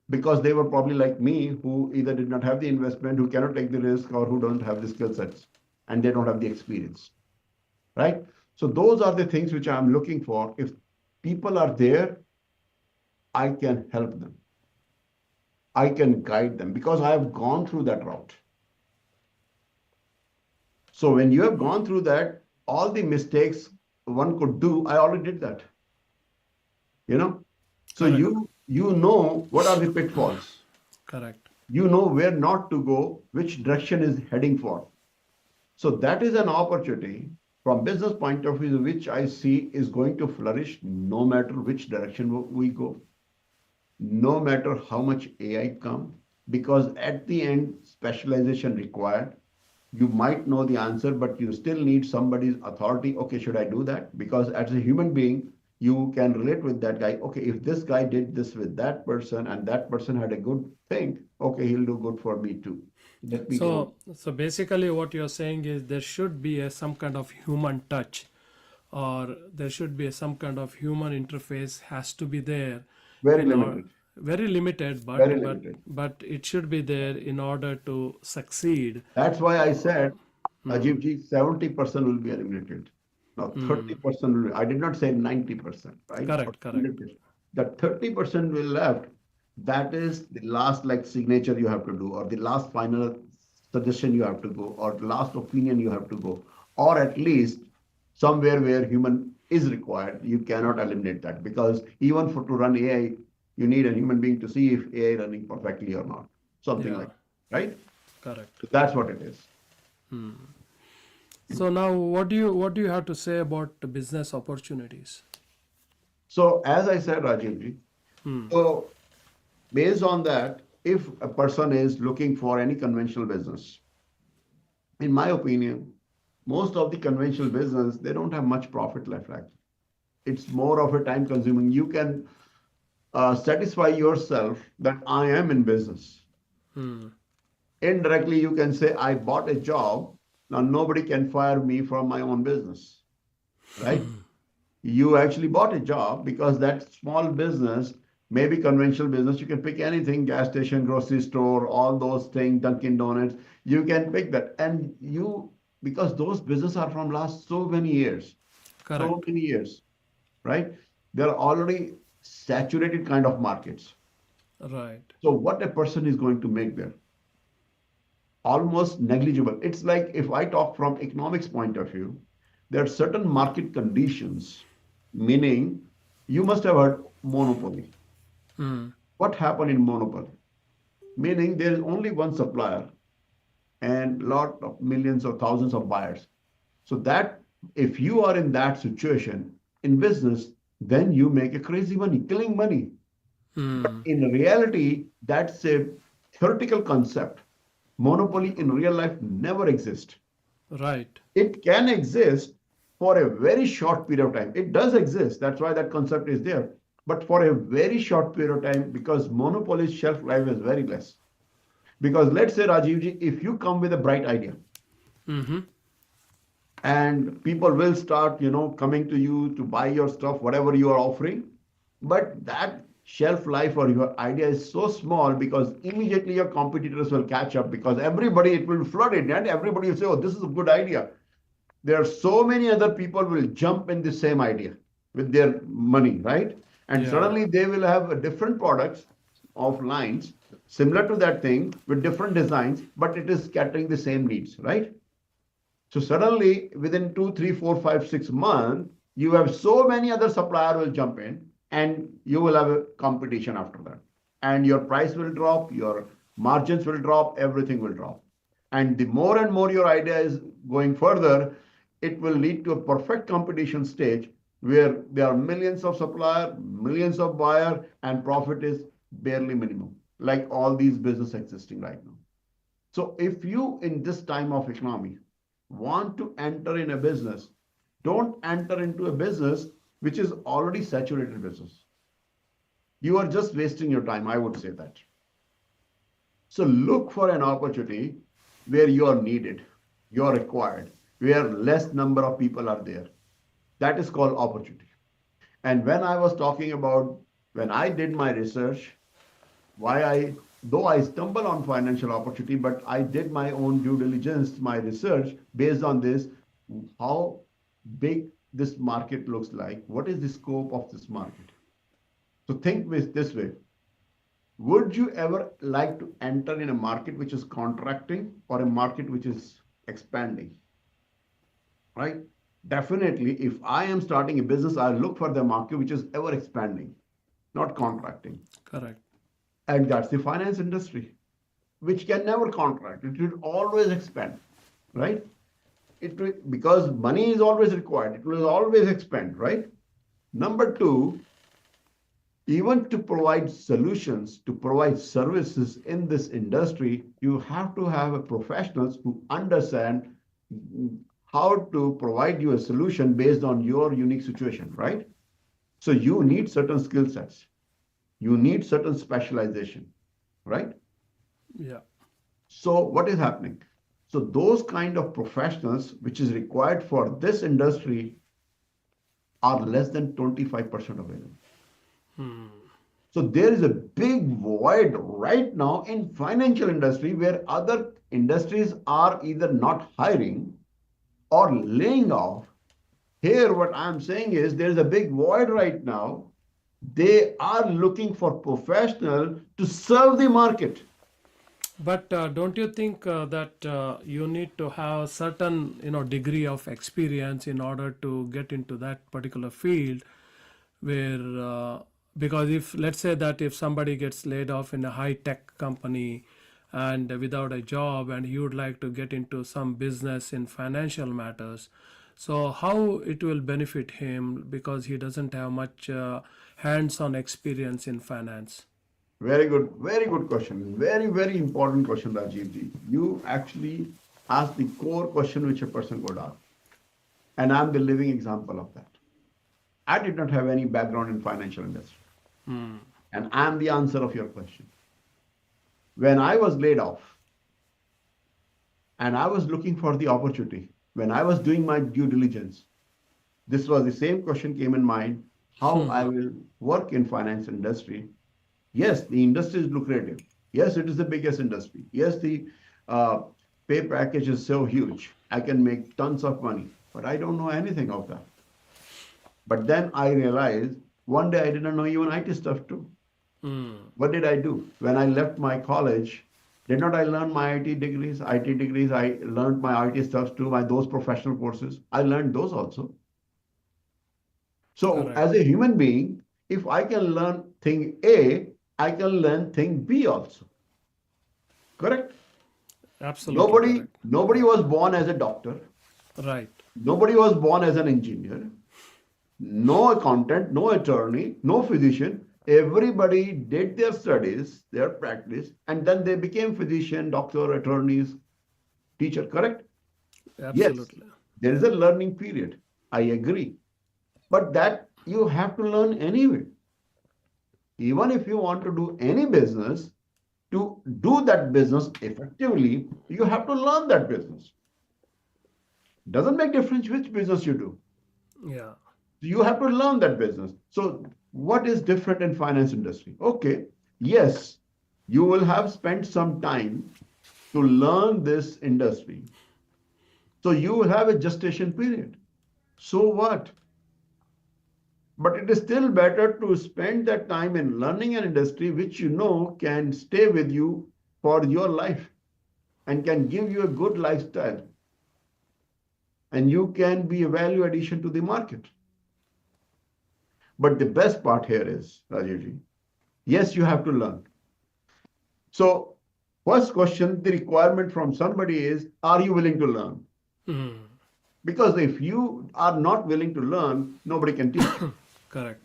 Because they were probably like me, who either did not have the investment, who cannot take the risk, or who don't have the skill sets, and they don't have the experience, right? So those are the things which I'm looking for. If people are there, I can help them. I can guide them because I have gone through that route. So when you have gone through that, all the mistakes one could do, I already did that. So you know what are the pitfalls. Correct. You know where not to go, which direction is heading for. So that is an opportunity from business point of view, which I see is going to flourish no matter which direction we go, no matter how much AI come, because at the end, specialization required. You might know the answer, but you still need somebody's authority. Okay, should I do that? Because as a human being, you can relate with that guy. Okay, if this guy did this with that person and that person had a good thing, okay, he'll do good for me too. Let me go. So basically, what you're saying is there should be some kind of human touch, or there should be some kind of human interface has to be there Very in or limited. very limited, Very but limited. it should be there in order to succeed. That's why I said, Hmm. Ajivji, 70% will be eliminated. Now, Hmm. 30% will, I did not say 90%, right? Or Correct, correct. 100%. That 30% will left, that is the last like signature you have to do, or the last final suggestion you have to go, or the last opinion you have to go, or at least somewhere where human is required. You cannot eliminate that because even for to run AI, you need a human being to see if AI running perfectly or not. Something Yeah, like that, right? correct. So that's what it is. So now, what do you have to say about the business opportunities? So as I said, Rajivji, Hmm. so based on that, if a person is looking for any conventional business, in my opinion, most of the conventional business, they don't have much profit left actually. It's more of a time consuming. You can satisfy yourself that I am in business. Hmm. Indirectly, you can say, I bought a job. Now nobody can fire me from my own business, right? You actually bought a job because that small business, maybe conventional business, you can pick anything, gas station, grocery store, all those things, Dunkin' Donuts, you can pick that. And you, because those businesses are from last so Correct. many years, right? They're already saturated kind of markets. Right. So what a person is going to make there? Almost negligible. It's like if I talk from economics point of view, there are certain market conditions, meaning you must have heard monopoly. Hmm. What happened in monopoly? Meaning there is only one supplier and lot of millions or thousands of buyers. So that if you are in that situation in business, then you make a crazy money, killing money. But Hmm. in reality, that's a theoretical concept. Monopoly in real life never exists. Right. It can exist for a very short period of time. It does exist. That's why that concept is there. But for a very short period of time, because monopoly's shelf life is very less. Because let's say, Rajivji, if you come with a bright idea Mm-hmm. and people will start, coming to you to buy your stuff, whatever you are offering, but that shelf life or your idea is so small because immediately your competitors will catch up because everybody, it will flood it and everybody will say, oh, this is a good idea. There are so many other people will jump in the same idea with their money, right? And Yeah. suddenly they will have different products of lines similar to that thing with different designs, but it is catering the same needs, right? So suddenly within 2, 3, 4, 5, 6 months, you have so many other supplier will jump in and you will have a competition after that. And your price will drop, your margins will drop, everything will drop. And the more and more your idea is going further, it will lead to a perfect competition stage where there are millions of supplier, millions of buyer, and profit is barely minimum, like all these business existing right now. So if you in this time of economy want to enter in a business, don't enter into a business which is already saturated business. You are just wasting your time, I would say that. So look for an opportunity where you are needed, you are required, where less number of people are there. That is called opportunity. And when I was talking about when I did my research, why though I stumble on financial opportunity, but I did my own due diligence, my research based on this, how big this market looks like, what is the scope of this market. So think with this way. Would you ever like to enter in a market which is contracting or a market which is expanding? Right? Definitely, if I am starting a business, I look for the market which is ever expanding, not contracting. Correct. And that's the finance industry, which can never contract. It will always expand, right? It will, because money is always required. It will always expand, right? Number two, even to provide solutions, to provide services in this industry, you have to have a professionals who understand how to provide you a solution based on your unique situation, right? So you need certain skill sets. You need certain specialization, right? Yeah. So what is happening? So those kind of professionals which is required for this industry are less than 25% available. So there is a big void right now in financial industry where other industries are either not hiring or laying off. Here, what I'm saying is there is a big void right now. They are looking for professional to serve the market. But don't you think that you need to have certain degree of experience in order to get into that particular field where because if let's say that if somebody gets laid off in a high tech company and without a job and he would like to get into some business in financial matters, so how it will benefit him because he doesn't have much hands-on experience in finance? Very good question. Very important question, Rajiv ji. You actually asked the core question which a person could ask. And I'm the living example of that. I did not have any background in financial industry. And I'm the answer of your question. When I was laid off and I was looking for the opportunity, when I was doing my due diligence, this was the same question came in mind, how I will work in finance industry. Yes, the industry is lucrative. Yes, it is the biggest industry. Yes, the uh, pay package is so huge. I can make tons of money, but I don't know anything of that. But then I realized one day I didn't know even IT stuff too. What did I do? When I left my college, did not I learn my IT degrees? IT degrees, I learned my IT stuff too, my those professional courses. I learned those also. So Correct. as a human being, if I can learn thing A, I can learn thing B also. Correct? Absolutely Nobody, correct. nobody was born as a doctor. Right. Nobody was born as an engineer. No accountant, no attorney, no physician. Everybody did their studies, their practice, and then they became physician, doctor, attorneys, teacher, correct? Yes, Absolutely. there is a learning period. I agree. But that you have to learn anyway. Even if you want to do any business, to do that business effectively, you have to learn that business. Doesn't make difference which business you do. Yeah. You have to learn that business. So what is different in finance industry? Okay, yes, you will have spent some time to learn this industry. So you will have a gestation period. So what? But it is still better to spend that time in learning an industry which you know can stay with you for your life and can give you a good lifestyle. And you can be a value addition to the market. But the best part here is, Rajivji, yes, you have to learn. So, first question, the requirement from somebody is, are you willing to learn? Because if you are not willing to learn, nobody can teach you. Correct.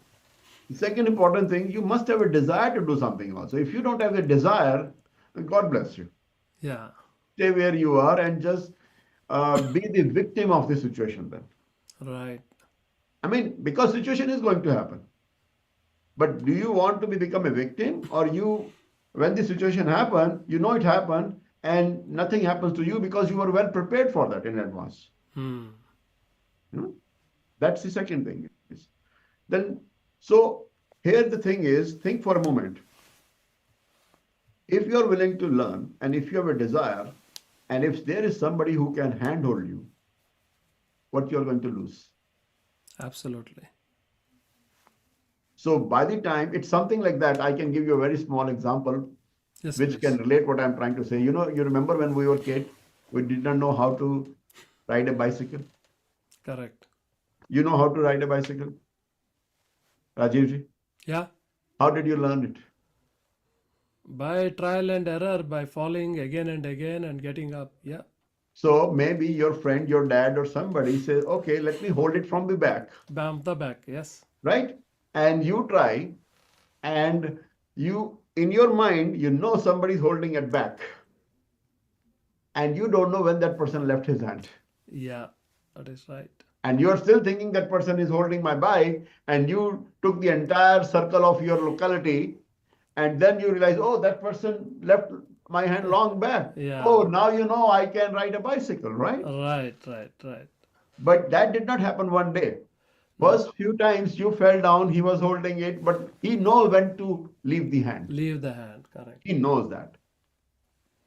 The second important thing, you must have a desire to do something also. If you don't have a desire, God bless you. Yeah. Stay where you are and just be the victim of the situation then. Right. I mean, because situation is going to happen. But do you want to become a victim, or you, when the situation happen, you know it happened and nothing happens to you because you were well prepared for that in advance. You know? That's the second thing. Then, so here the thing is, think for a moment. If you're willing to learn and if you have a desire, and if there is somebody who can handhold you, what you're going to lose? Absolutely. So by the time it's something like that, I can give you a very small example Yes, which can please. relate what I'm trying to say. You remember when we were kids, we did not know how to ride a bicycle. Correct. You know how to ride a bicycle, Rajivji? Yeah. How did you learn it? By trial and error, by falling again and again and getting up. Yeah. So maybe your friend, your dad, or somebody says, "Okay, let me hold it from the back," Bam the back. Yes. right? And you try, and you, in your mind, you know somebody's holding it back, and you don't know when that person left his hand. Yeah. That is right. and you're still thinking that person is holding my bike, and you took the entire circle of your locality, and then you realize, oh, that person left my hand long back. Oh, Yeah. now you know I can ride a bicycle, right? Right, right, right. But that did not happen one day. No. First few times you fell down, he was holding it, but he knows when to leave the hand. Leave the hand. He Correct. knows that.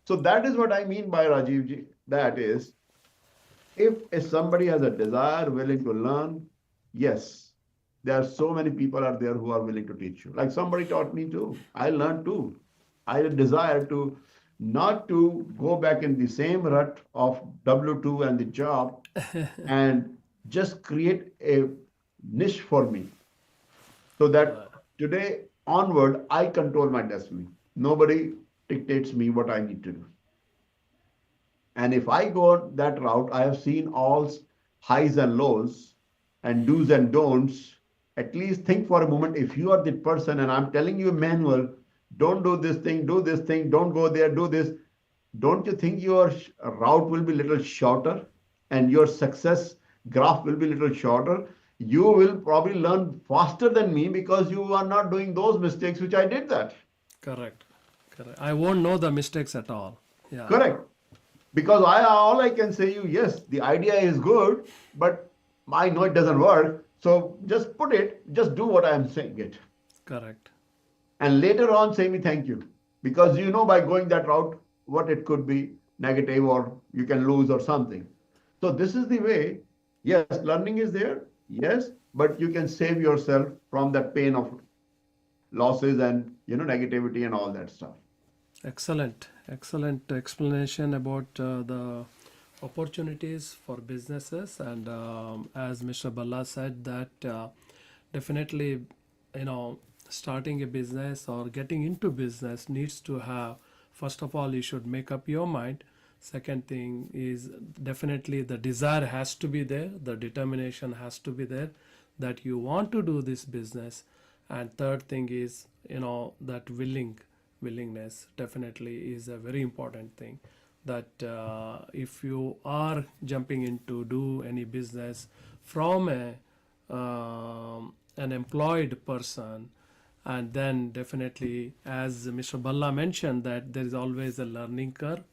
So that is what I mean by Rajiv ji. That is, if somebody has a desire, willing to learn, yes, there are so many people out there who are willing to teach you. Like somebody taught me too. I learned too. I desire to not to go back in the same rut of W2 and the job and just create a niche for me so that Right. today onward I control my destiny. Nobody dictates me what I need to do. And if I go that route, I have seen all highs and lows and do's and don'ts. At least think for a moment, if you are the person and I'm telling you a manual, don't do this thing, don't go there, do this. Don't you think your route will be a little shorter and your success graph will be a little shorter? You will probably learn faster than me because you are not doing those mistakes which I did that. Correct. Correct. I won't know the mistakes at all. Yeah. Correct. Because all I can say you, yes, the idea is good, but I know it doesn't work. So just put it, just do what I am saying it. Correct. And later on say me thank you. Because you know by going that route what it could be negative or you can lose or something. So this is the way, yes, learning is there, yes, but you can save yourself from that pain of losses and negativity and all that stuff. Excellent. Excellent explanation about the opportunities for businesses. And as Mr. Bhalla said, that definitely, starting a business or getting into business needs to have, first of all, you should make up your mind. Second thing is definitely the desire has to be there, the determination has to be there that you want to do this business. And third thing is, that willingness definitely is a very important thing, that if you are jumping into do any business from an employed person, and then definitely, as Mr. Bhalla mentioned, that there is always a learning curve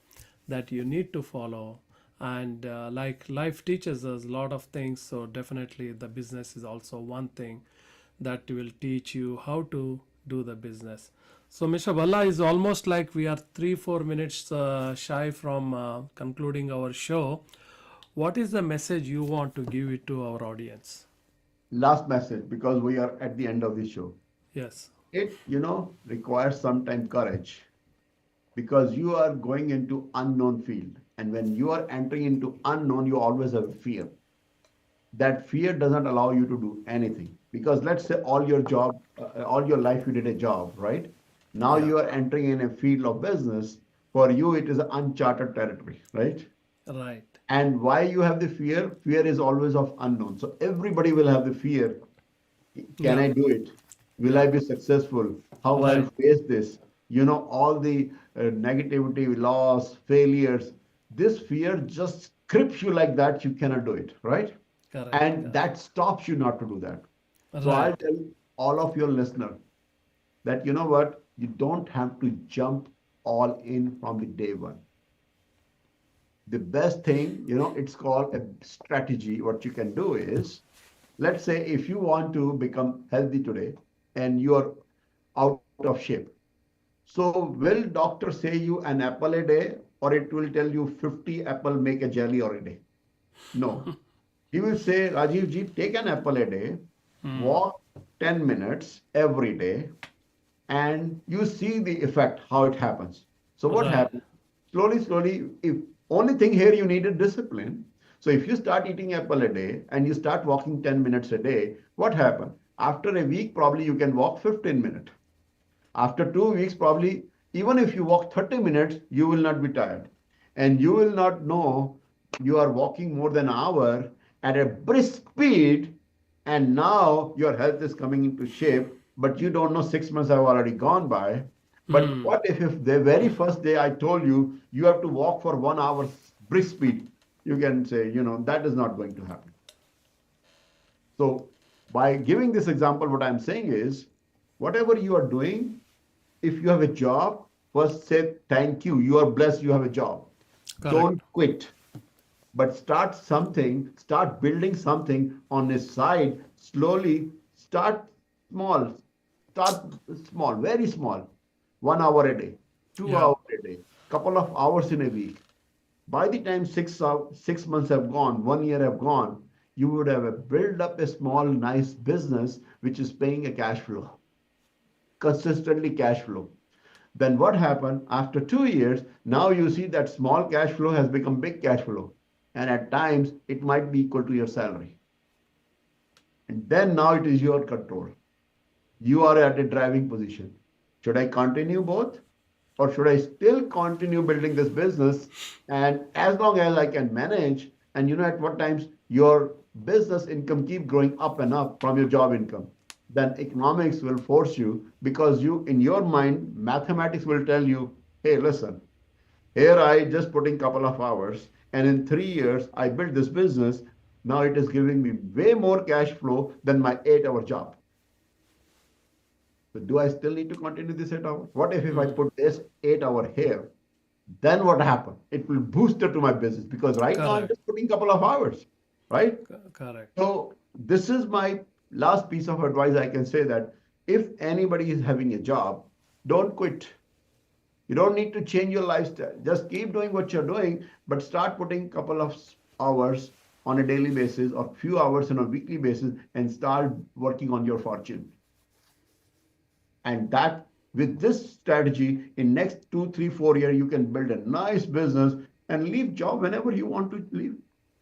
that you need to follow. And like life teaches us a lot of things, so definitely the business is also one thing that will teach you how to do the business. So Mr. Bhalla, is almost like we are 3-4 minutes shy from concluding our show. What is the message you want to give it to our audience? Last message, because we are at the end of the show. Yes. It, requires sometimes courage because you are going into unknown field. And when you are entering into unknown, you always have fear. That fear doesn't allow you to do anything because let's say all your life you did a job, right? Now Yeah. you are entering in a field of business. For you, it is uncharted territory, right? Right. And why you have the fear? Fear is always of unknown. So everybody will have the fear. Can Yeah. I do it? Will Yeah. I be successful? How I'll Right. face this? All the negativity, loss, failures. This fear just grips you like that. You cannot do it, right? Correct. And Correct. that stops you not to do that. So I'll Right. tell all of your listeners that you know what? You don't have to jump all in from the day one. The best thing, it's called a strategy. What you can do is, let's say if you want to become healthy today and you are out of shape. So will doctor say you an apple a day or it will tell you 50 apple make a jelly or a day? No. He will say, Rajiv ji, take an apple a day, walk 10 minutes every day, and you see the effect, how it happens. So what Right. happens? Slowly, slowly, if only thing here you need is discipline. So if you start eating apple a day and you start walking 10 minutes a day, what happens? After a week, probably you can walk 15 minutes. After 2 weeks, probably even if you walk 30 minutes, you will not be tired. And you will not know you are walking more than an hour at a brisk speed, and now your health is coming into shape, but you don't know 6 months have already gone by. But what if the very first day I told you you have to walk for 1 hour brisk speed? You can say, that is not going to happen. So by giving this example, what I'm saying is, whatever you are doing, if you have a job, first say thank you. You are blessed, you have a job. Correct. Don't quit, but start something, start building something on the side slowly. Start small, start small, very small. 1 hour a day, two Yeah. hours a day, couple of hours in a week. By the time 6 months have gone, 1 year have gone, you would have built up a small, nice business which is paying a cash flow, consistently cash flow. Then what happened after 2 years? Now you see that small cash flow has become big cash flow. And at times it might be equal to your salary. And then now it is your control. You are at a driving position. Should I continue both? Or should I still continue building this business? And as long as I can manage, and you know at what times your business income keep growing up and up from your job income, then economics will force you, because you in your mind mathematics will tell you, hey, listen, here I just put in couple of hours, and in 3 years I built this business. Now it is giving me way more cash flow than my 8 hour job. So do I still need to continue this 8 hours? What if I put this 8 hour here? Then what happened? It will boost it to my business, because right now I'm Correct. just putting couple of hours, right? Correct. So this is my last piece of advice. I can say that if anybody is having a job, don't quit. You don't need to change your lifestyle. Just keep doing what you're doing, but start putting couple of hours on a daily basis or few hours on a weekly basis, and start working on your fortune. And that, with this strategy, in next 2 3 4 years you can build a nice business and leave job whenever you want to leave.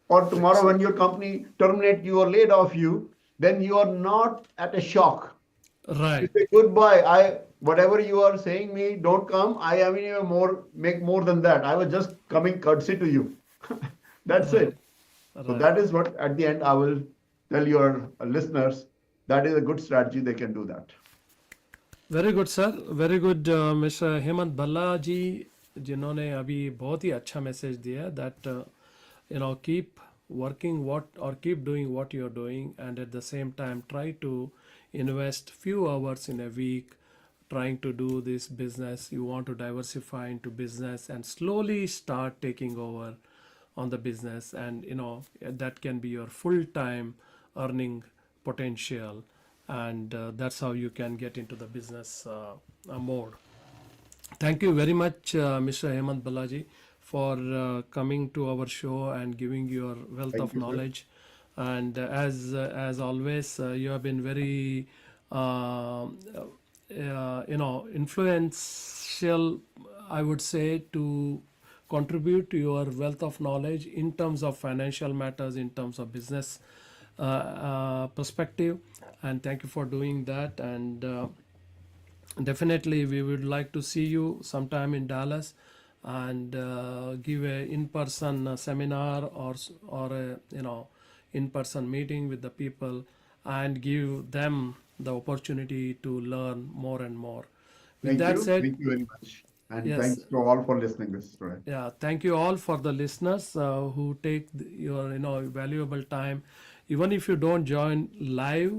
Or tomorrow when your company terminate you or laid off you, then you are not at a shock. You Right. say goodbye. I Whatever you are saying me, don't come. I haven't even more make more than that. I was just coming courtesy to you. That's Right. it. So Right. that is what at the end I will tell your listeners, that is a good strategy. They can do that. Very good sir, very good mister Hemant Bhalla ji, जिन्होंने अभी बहुत ही अच्छा message दिया that keep working what और keep doing what you are doing and at the same time try to invest few hours in a week trying to do this business. You want to diversify into business and slowly start taking over on the business, and that can be your full time earning potential, and that's how you can get into the business mode. Thank you very much, Mr. Hemant Balaji, for coming to our show and giving your wealth Thank of you, sir. knowledge. And as always, you have been very, influential, I would say, to contribute to your wealth of knowledge in terms of financial matters, in terms of business perspective. And thank you for doing that. And definitely, we would like to see you sometime in Dallas and give a in-person seminar, or a in-person meeting with the people, and give them the opportunity to learn more and more. With Thank that you. said, Thank you very much. And yes, thanks to all for listening this today. yeah, thank you all for the listeners who take your valuable time, even if you don't join live,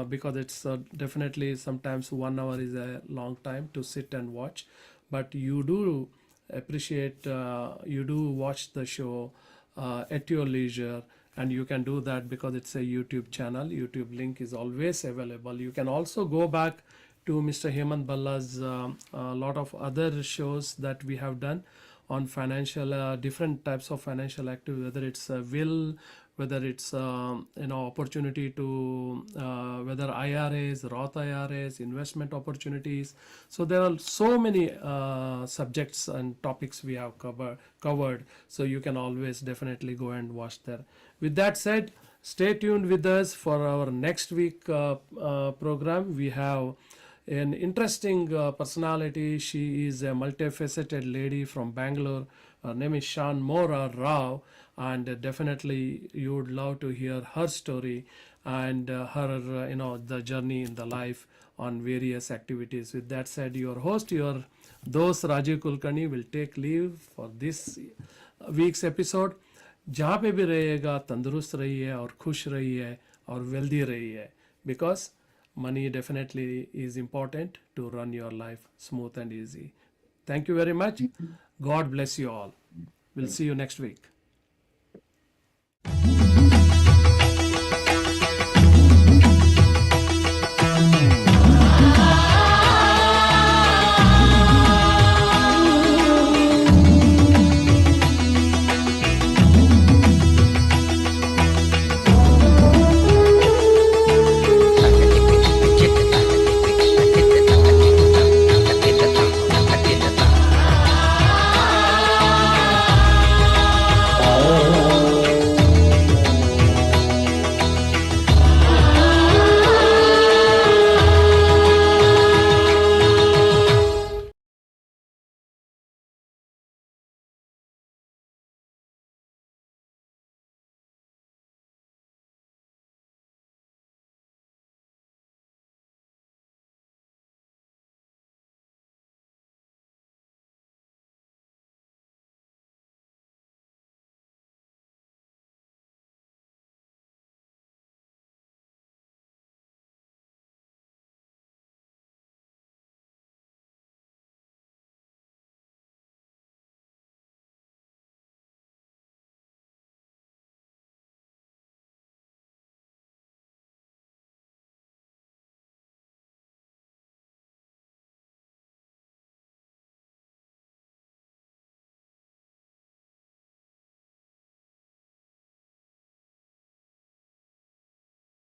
because it's definitely sometimes 1 hour is a long time to sit and watch, but you do appreciate, you do watch the show at your leisure, and you can do that because it's a YouTube channel. YouTube link is always available. You can also go back to Mr. Hemant Balla's lot of other shows that we have done on financial, different types of financial activity, whether it's will, whether it's opportunity to whether IRAs, Roth IRAs, investment opportunities. So there are so many subjects and topics we have covered. So you can always definitely go and watch there. With that said, stay tuned with us for our next week program. We have an interesting personality. She is a multifaceted lady from Bangalore. Her name is Shan Mora Rao, and definitely you would love to hear her story and her, the journey in the life on various activities. With that said, your host, your dost Rajiv Kulkarni, will take leave for this week's episode. जहाँ पे भी रहिएगा तंदुरुस्त रहिए और खुश रहिए और वेल्दी रहिए, because money definitely is important to run your life smooth and easy. Thank you very much. God bless you all. We'll see you next week.